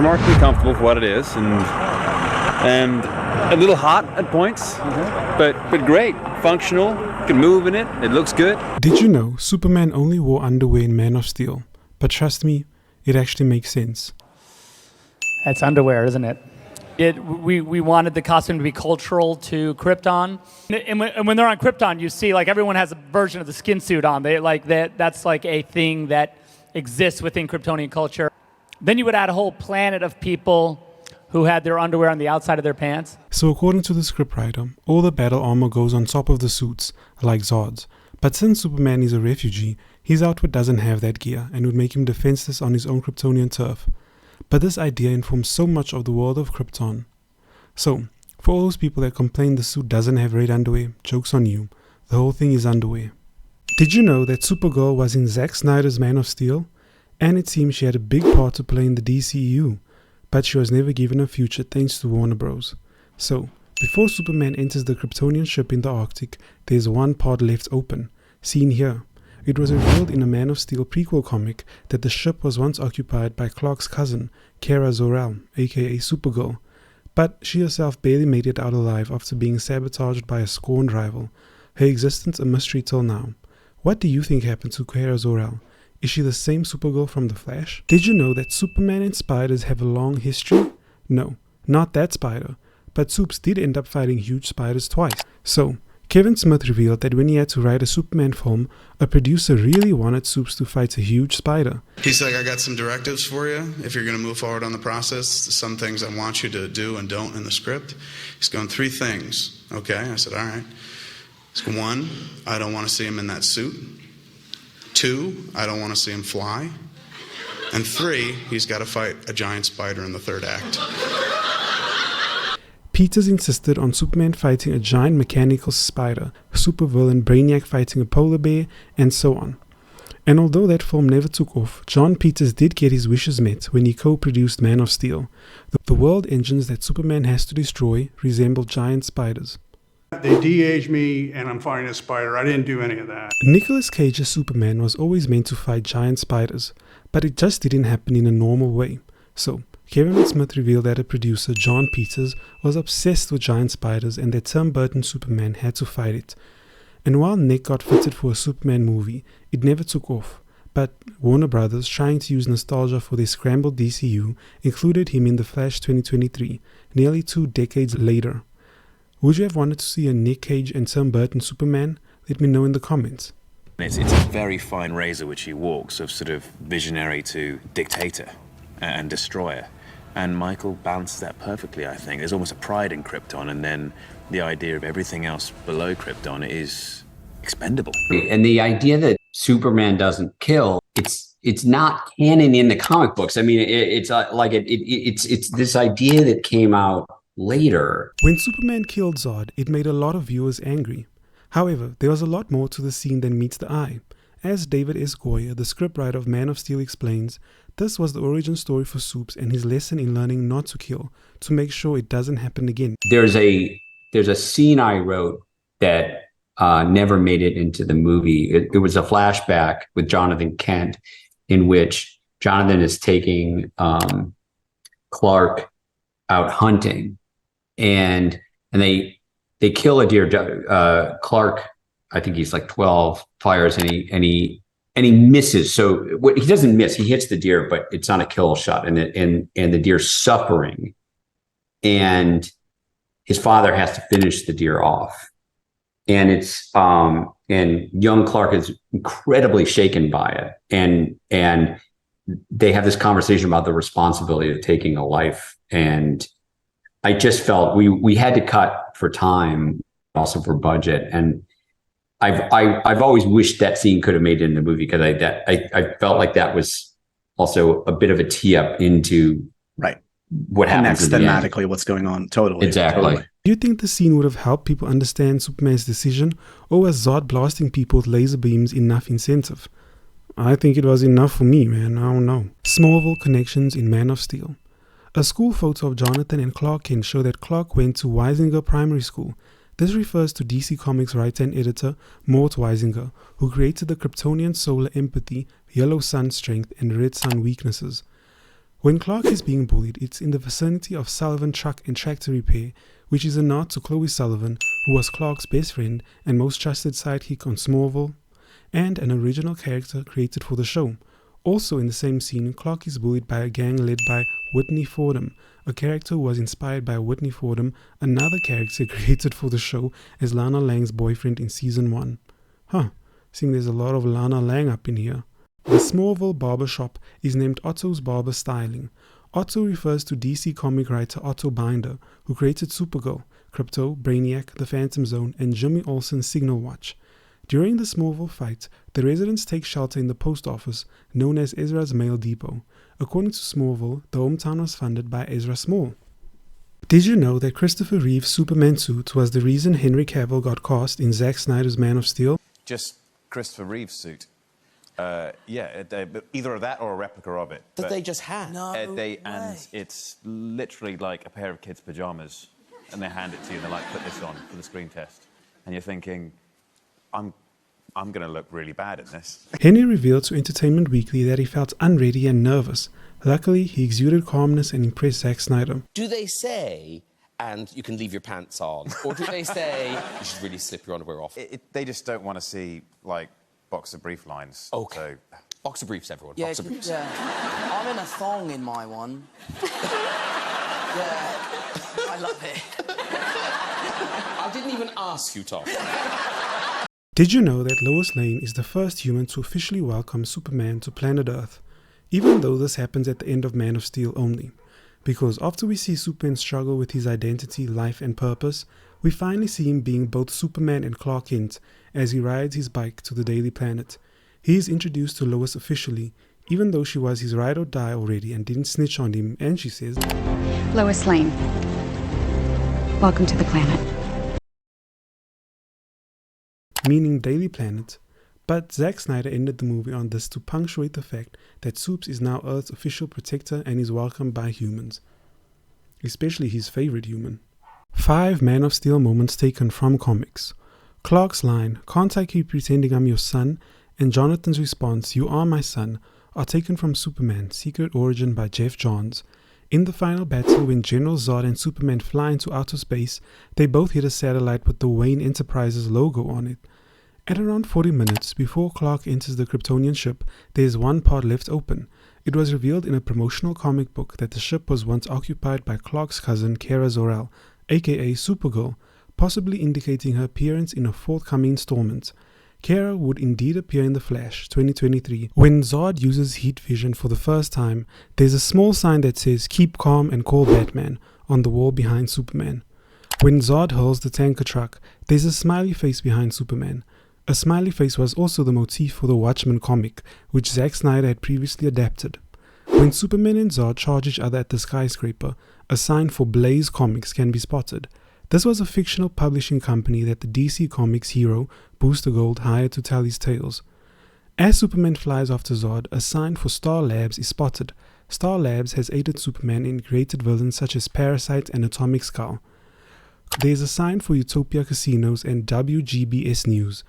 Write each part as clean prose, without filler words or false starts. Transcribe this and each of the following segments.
Remarkably comfortable for what it is, and a little hot at points, but great, functional. You can move in it. It looks good. Did you know Superman only wore underwear in Man of Steel? But trust me, it actually makes sense. That's underwear, isn't it? We wanted the costume to be cultural to Krypton, and when they're on Krypton, you see like everyone has a version of the skin suit on. They like that. That's like a thing that exists within Kryptonian culture. Then you would add a whole planet of people who had their underwear on the outside of their pants. So according to the scriptwriter, all the battle armor goes on top of the suits, like Zod's. But since Superman is a refugee, his outfit doesn't have that gear and would make him defenseless on his own Kryptonian turf. But this idea informs so much of the world of Krypton. So, for all those people that complain the suit doesn't have red underwear, joke's on you. The whole thing is underwear. Did you know that Supergirl was in Zack Snyder's Man of Steel? And it seems she had a big part to play in the DCEU, but she was never given a future thanks to Warner Bros. So, before Superman enters the Kryptonian ship in the Arctic, there's one part left open, seen here. It was revealed in a Man of Steel prequel comic that the ship was once occupied by Clark's cousin, Kara Zor-El, aka Supergirl, but she herself barely made it out alive after being sabotaged by a scorned rival, her existence a mystery till now. What do you think happened to Kara Zor-El? Is she the same Supergirl from The Flash? Did you know that Superman and spiders have a long history? No, not that spider, but Supes did end up fighting huge spiders twice. So, Kevin Smith revealed that when he had to write a Superman film, a producer really wanted Supes to fight a huge spider. He's like, I got some directives for you if you're going to move forward on the process. Some things I want you to do and don't in the script. He's going, 3 things. Okay, I said, all right. He's going, 1, I don't want to see him in that suit. 2, I don't want to see him fly. And 3, he's got to fight a giant spider in the 3rd act. Peters insisted on Superman fighting a giant mechanical spider, supervillain Brainiac fighting a polar bear, and so on. And although that film never took off, John Peters did get his wishes met when he co-produced Man of Steel. The world engines that Superman has to destroy resemble giant spiders. They de-aged me and I'm fighting a spider. I didn't do any of that. Nicolas Cage's Superman was always meant to fight giant spiders, but it just didn't happen in a normal way. So, Kevin Smith revealed that a producer, John Peters, was obsessed with giant spiders and that Tim Burton's Superman had to fight it. And while Nick got fitted for a Superman movie, it never took off. But Warner Brothers, trying to use nostalgia for their scrambled DCU, included him in The Flash 2023, nearly 2 decades later. Would you have wanted to see a Nic Cage and Tim Burton Superman? Let me know in the comments. It's a very fine razor which he walks, of sort of visionary to dictator and destroyer. And Michael balances that perfectly, I think. There's almost a pride in Krypton, and then the idea of everything else below Krypton is expendable. And the idea that Superman doesn't kill, it's not canon in the comic books. I mean, it's this idea that came out later. When Superman killed Zod, it made a lot of viewers angry. However, there was a lot more to the scene than meets the eye. As David S. Goyer, the scriptwriter of Man of Steel, explains, this was the origin story for Supes and his lesson in learning not to kill, to make sure it doesn't happen again. There's a scene I wrote that never made it into the movie. It was a flashback with Jonathan Kent, in which Jonathan is taking Clark out hunting, and they kill a deer. Clark, I think he's like 12, fires and he misses. So he doesn't miss. He hits the deer, but it's not a kill shot, and the deer's suffering, and his father has to finish the deer off, and it's and young Clark is incredibly shaken by it, and they have this conversation about the responsibility of taking a life, and I just felt we had to cut for time, also for budget, and I've always wished that scene could have made it in the movie, because I felt like that was also a bit of a tee up into what happens. And that's thematically what's going on. Totally. Exactly. Totally. Do you think the scene would have helped people understand Superman's decision, or was Zod blasting people with laser beams enough incentive? I think it was enough for me, man. I don't know. Smallville connections in Man of Steel. A school photo of Jonathan and Clark Kent show that Clark went to Weisinger Primary School. This refers to DC Comics writer and editor Mort Weisinger, who created the Kryptonian solar empathy, yellow sun strength, and red sun weaknesses. When Clark is being bullied, it's in the vicinity of Sullivan Truck and Tractor Repair, which is a nod to Chloe Sullivan, who was Clark's best friend and most trusted sidekick on Smallville, and an original character created for the show. Also in the same scene, Clark is bullied by a gang led by Whitney Fordham, a character who was inspired by Whitney Fordham, another character created for the show as Lana Lang's boyfriend in season 1. Seeing there's a lot of Lana Lang up in here. The Smallville barber shop is named Otto's Barber Styling. Otto refers to DC comic writer Otto Binder, who created Supergirl, Krypto, Brainiac, The Phantom Zone, and Jimmy Olsen's Signal Watch. During the Smallville fight, the residents take shelter in the post office, known as Ezra's Mail Depot. According to Smallville, the hometown was funded by Ezra Small. Did you know that Christopher Reeve's Superman suit was the reason Henry Cavill got cast in Zack Snyder's Man of Steel? Just Christopher Reeve's suit. Either of that or a replica of it. That they just had? No and it's literally like a pair of kids' pajamas, and they hand it to you and they're like, put this on for the screen test. And you're thinking, I'm going to look really bad in this. Henry revealed to Entertainment Weekly that he felt unready and nervous. Luckily, he exuded calmness and impressed Zack Snyder. Do they say, and you can leave your pants on? Or do they say, you should really slip your underwear off? They just don't want to see, like, boxer brief lines. Okay. So. Boxer briefs, everyone. Yeah, boxer briefs. Yeah. I'm in a thong in my one. Yeah, I love it. I didn't even ask you, Tom. Did you know that Lois Lane is the first human to officially welcome Superman to planet Earth, even though this happens at the end of Man of Steel only? Because after we see Superman struggle with his identity, life and purpose, we finally see him being both Superman and Clark Kent as he rides his bike to the Daily Planet. He is introduced to Lois officially, even though she was his ride or die already and didn't snitch on him, and she says, Lois Lane, welcome to the planet. Meaning Daily Planet. But Zack Snyder ended the movie on this to punctuate the fact that Supes is now Earth's official protector and is welcomed by humans. Especially his favorite human. 5 Man of Steel moments taken from comics. Clark's line, "Can't I keep pretending I'm your son?" and Jonathan's response, "You are my son," are taken from Superman, Secret Origin by Jeff Johns. In the final battle, when General Zod and Superman fly into outer space, they both hit a satellite with the Wayne Enterprises logo on it. At around 40 minutes before Clark enters the Kryptonian ship, there is one part left open. It was revealed in a promotional comic book that the ship was once occupied by Clark's cousin Kara Zor-El, aka Supergirl, possibly indicating her appearance in a forthcoming installment. Kara would indeed appear in The Flash 2023. When Zod uses heat vision for the first time, there's a small sign that says "Keep calm and call Batman" on the wall behind Superman. When Zod hurls the tanker truck, there's a smiley face behind Superman. A smiley face was also the motif for the Watchmen comic, which Zack Snyder had previously adapted. When Superman and Zod charge each other at the skyscraper, a sign for Blaze Comics can be spotted. This was a fictional publishing company that the DC Comics hero, Booster Gold, hired to tell his tales. As Superman flies after Zod, a sign for Star Labs is spotted. Star Labs has aided Superman in created villains such as Parasite and Atomic Skull. There's a sign for Utopia Casinos and WGBS News.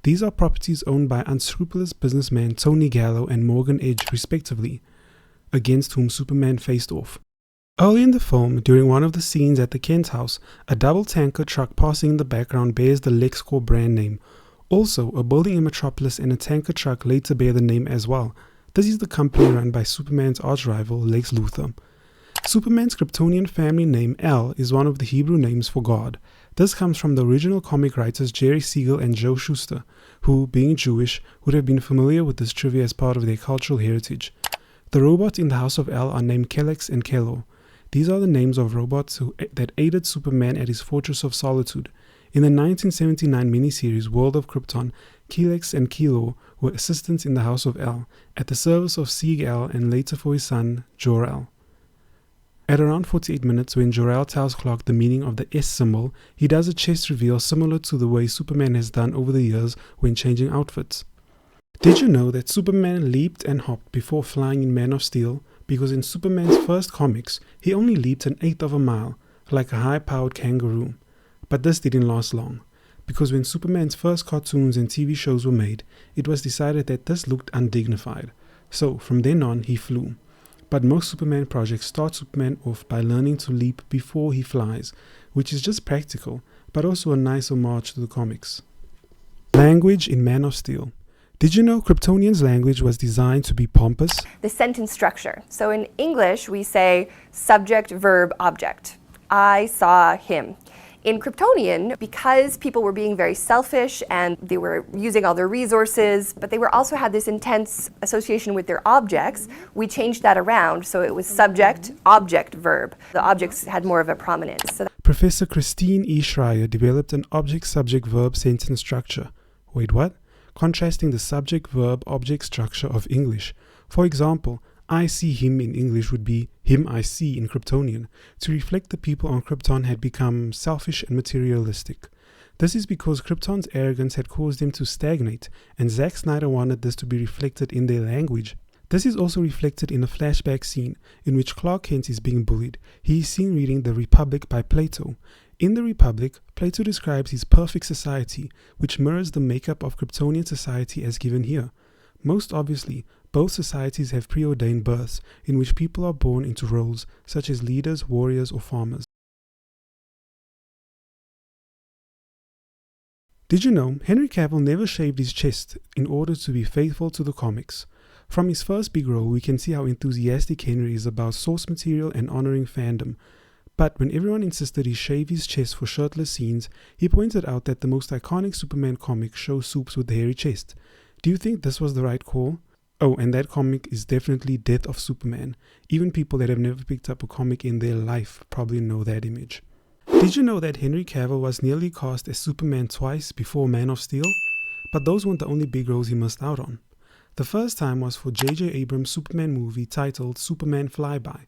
These are properties owned by unscrupulous businessmen Tony Gallo and Morgan Edge respectively, against whom Superman faced off. Early in the film, during one of the scenes at the Kent house, a double tanker truck passing in the background bears the LexCorp brand name. Also, a building in Metropolis and a tanker truck later bear the name as well. This is the company run by Superman's arch-rival Lex Luthor. Superman's Kryptonian family name El is one of the Hebrew names for God. This comes from the original comic writers Jerry Siegel and Joe Shuster, who, being Jewish, would have been familiar with this trivia as part of their cultural heritage. The robots in the House of El are named Kelex and Kelo. These are the names of robots that aided Superman at his Fortress of Solitude. In the 1979 miniseries World of Krypton, Kelex and Kelo were assistants in the House of El, at the service of Sieg-El and later for his son, Jor-El. At around 48 minutes, when Jor-El tells Clark the meaning of the S symbol, he does a chest reveal similar to the way Superman has done over the years when changing outfits. Did you know that Superman leaped and hopped before flying in Man of Steel? Because in Superman's first comics, he only leaped an eighth of a mile, like a high-powered kangaroo. But this didn't last long, because when Superman's first cartoons and TV shows were made, it was decided that this looked undignified. So, from then on, he flew. but most Superman projects start Superman off by learning to leap before he flies, which is just practical, but also a nice homage to the comics. Language in Man of Steel. Did you know Kryptonian's language was designed to be pompous? The sentence structure. So in English, we say subject, verb, object. I saw him. In Kryptonian, because people were being very selfish and they were using all their resources, but they were also had this intense association with their objects, we changed that around so it was subject, object, verb. The objects had more of a prominence. Professor Christine E. Schreier developed an object-subject-verb sentence structure. Wait, what? Contrasting the subject-verb-object structure of English. For example, I see him in English would be him I see in Kryptonian, to reflect the people on Krypton had become selfish and materialistic. This is because Krypton's arrogance had caused them to stagnate, and Zack Snyder wanted this to be reflected in their language. This is also reflected in a flashback scene in which Clark Kent is being bullied. He is seen reading The Republic by Plato. In The Republic, Plato describes his perfect society, which mirrors the makeup of Kryptonian society as given here. Most obviously, both societies have preordained births in which people are born into roles such as leaders, warriors, or farmers. Did you know Henry Cavill never shaved his chest in order to be faithful to the comics? From his first big role, we can see how enthusiastic Henry is about source material and honoring fandom. But when everyone insisted he shave his chest for shirtless scenes, he pointed out that the most iconic Superman comic shows Supes with the hairy chest. Do you think this was the right call? Oh, and that comic is definitely Death of Superman. Even people that have never picked up a comic in their life probably know that image. Did you know that Henry Cavill was nearly cast as Superman twice before Man of Steel? But those weren't the only big roles he missed out on. The first time was for J.J. Abrams' Superman movie titled Superman Flyby.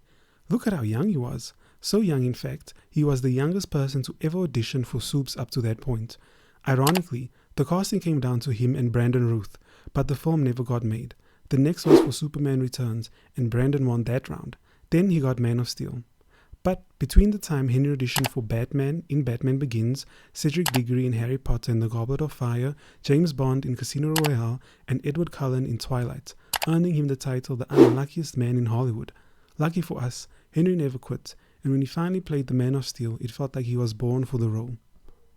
Look at how young he was. So young, in fact, he was the youngest person to ever audition for Supes up to that point. Ironically, the casting came down to him and Brandon Routh, but the film never got made. The next was for Superman Returns, and Brandon won that round. Then he got Man of Steel. But between the time Henry auditioned for Batman in Batman Begins, Cedric Diggory in Harry Potter and the Goblet of Fire, James Bond in Casino Royale, and Edward Cullen in Twilight, earning him the title the unluckiest man in Hollywood. Lucky for us, Henry never quit, and when he finally played the Man of Steel, it felt like he was born for the role.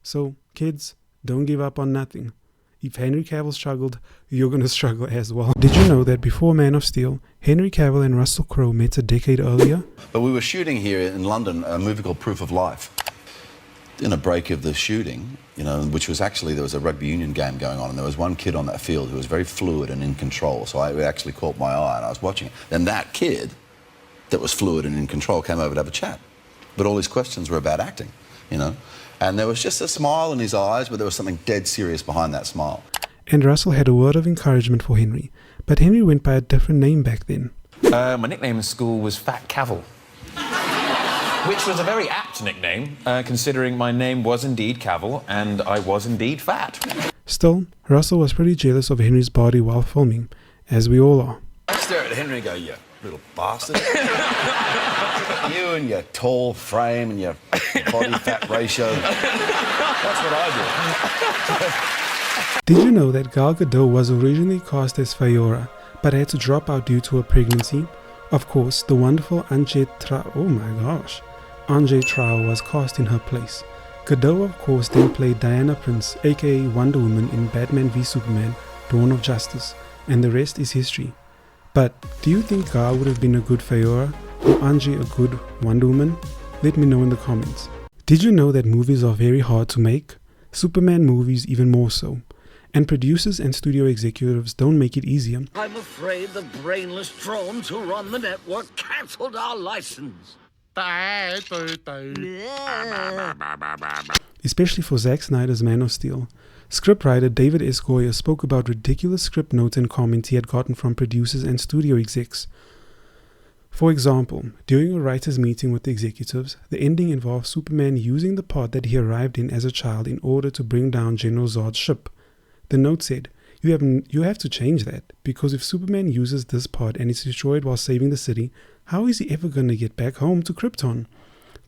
So, kids, don't give up on nothing. If Henry Cavill struggled, you're going to struggle as well. Did you know that before Man of Steel, Henry Cavill and Russell Crowe met a decade earlier? But we were shooting here in London a movie called Proof of Life. In a break of the shooting, which was actually, there was a rugby union game going on, and there was one kid on that field who was very fluid and in control, so it actually caught my eye and I was watching it. Then that kid that was fluid and in control came over to have a chat. But all his questions were about acting, And there was just a smile in his eyes, but there was something dead serious behind that smile. And Russell had a word of encouragement for Henry, but Henry went by a different name back then. My nickname in school was Fat Cavill, which was a very apt nickname, considering my name was indeed Cavill and I was indeed fat. Still, Russell was pretty jealous of Henry's body while filming, as we all are. I stare at Henry and go, you little bastard. You and your tall frame and your body fat ratio. That's what I do. Did you know that Gal Gadot was originally cast as Faora, but had to drop out due to a pregnancy? Of course, the wonderful Anjay Trao was cast in her place. Gadot, of course, then played Diana Prince, aka Wonder Woman, in Batman v Superman, Dawn of Justice, and the rest is history. But do you think Gal would have been a good Faora, or Anjay a good Wonder Woman? Let me know in the comments. Did you know that movies are very hard to make? Superman movies even more so. And producers and studio executives don't make it easier. I'm afraid the brainless drones who run the network cancelled our license. Especially for Zack Snyder's Man of Steel. Scriptwriter David S. Goyer spoke about ridiculous script notes and comments he had gotten from producers and studio execs. For example, during a writer's meeting with the executives, the ending involved Superman using the pod that he arrived in as a child in order to bring down General Zod's ship. The note said, you have to change that, because if Superman uses this pod and it's destroyed while saving the city, how is he ever going to get back home to Krypton?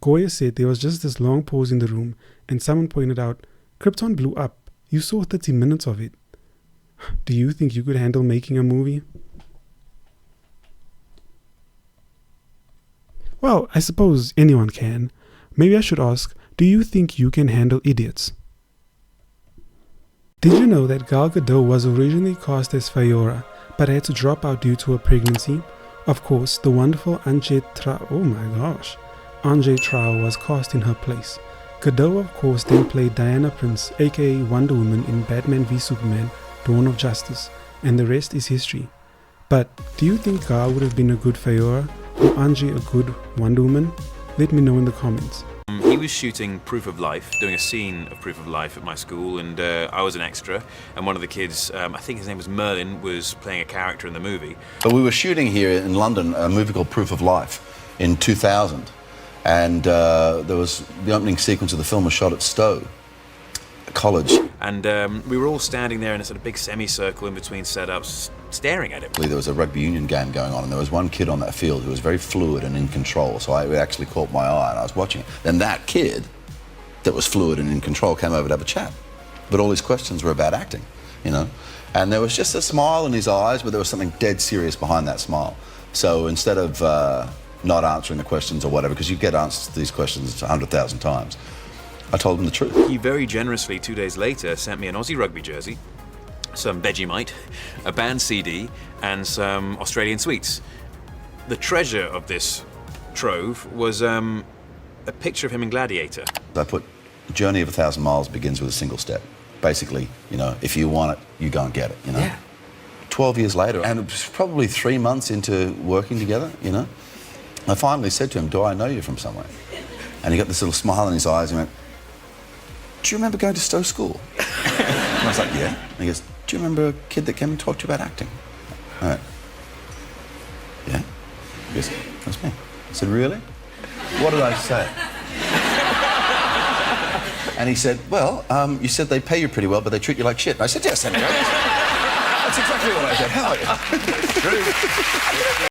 Goyer said there was just this long pause in the room, and someone pointed out, Krypton blew up. You saw 30 minutes of it. Do you think you could handle making a movie? Well, I suppose anyone can. Maybe I should ask, do you think you can handle idiots? Did you know that Gal Gadot was originally cast as Fiora, but had to drop out due to a pregnancy? Of course, the wonderful Anjay Trao was cast in her place. Gadot, of course, then played Diana Prince, aka Wonder Woman, in Batman v Superman, Dawn of Justice, and the rest is history. But do you think Gal would have been a good Fiora, or Anjay a good Wonder Woman? Let me know in the comments. He was shooting Proof of Life, doing a scene of Proof of Life at my school, and I was an extra, and one of the kids, I think his name was Merlin, was playing a character in the movie. But we were shooting here in London a movie called Proof of Life in 2000, and there was the opening sequence of the film was shot at Stowe College. And we were all standing there in a sort of big semicircle in between setups, staring at it. There was a rugby union game going on, and there was one kid on that field who was very fluid and in control, so it actually caught my eye, and I was watching it. Then that kid that was fluid and in control came over to have a chat, but all his questions were about acting, you know? And there was just a smile in his eyes, but there was something dead serious behind that smile. So instead of not answering the questions or whatever, because you get answers to these questions 100,000 times, I told him the truth. He very generously, 2 days later, sent me an Aussie rugby jersey, some Vegemite, a band CD, and some Australian sweets. The treasure of this trove was a picture of him in Gladiator. I put, a journey of 1,000 miles begins with a single step. Basically, you know, if you want it, you go and get it, you know? Yeah. 12 years later, and it was probably 3 months into working together, you know, I finally said to him, do I know you from somewhere? And he got this little smile in his eyes and went, do you remember going to Stowe School? And I was like, yeah. And he goes, do you remember a kid that came and talked to you about acting? I went, yeah. He goes, that's me. I said, really? What did I say? And he said, well, you said they pay you pretty well, but they treat you like shit. And I said, yes, Senator. That's exactly what I said. How are you?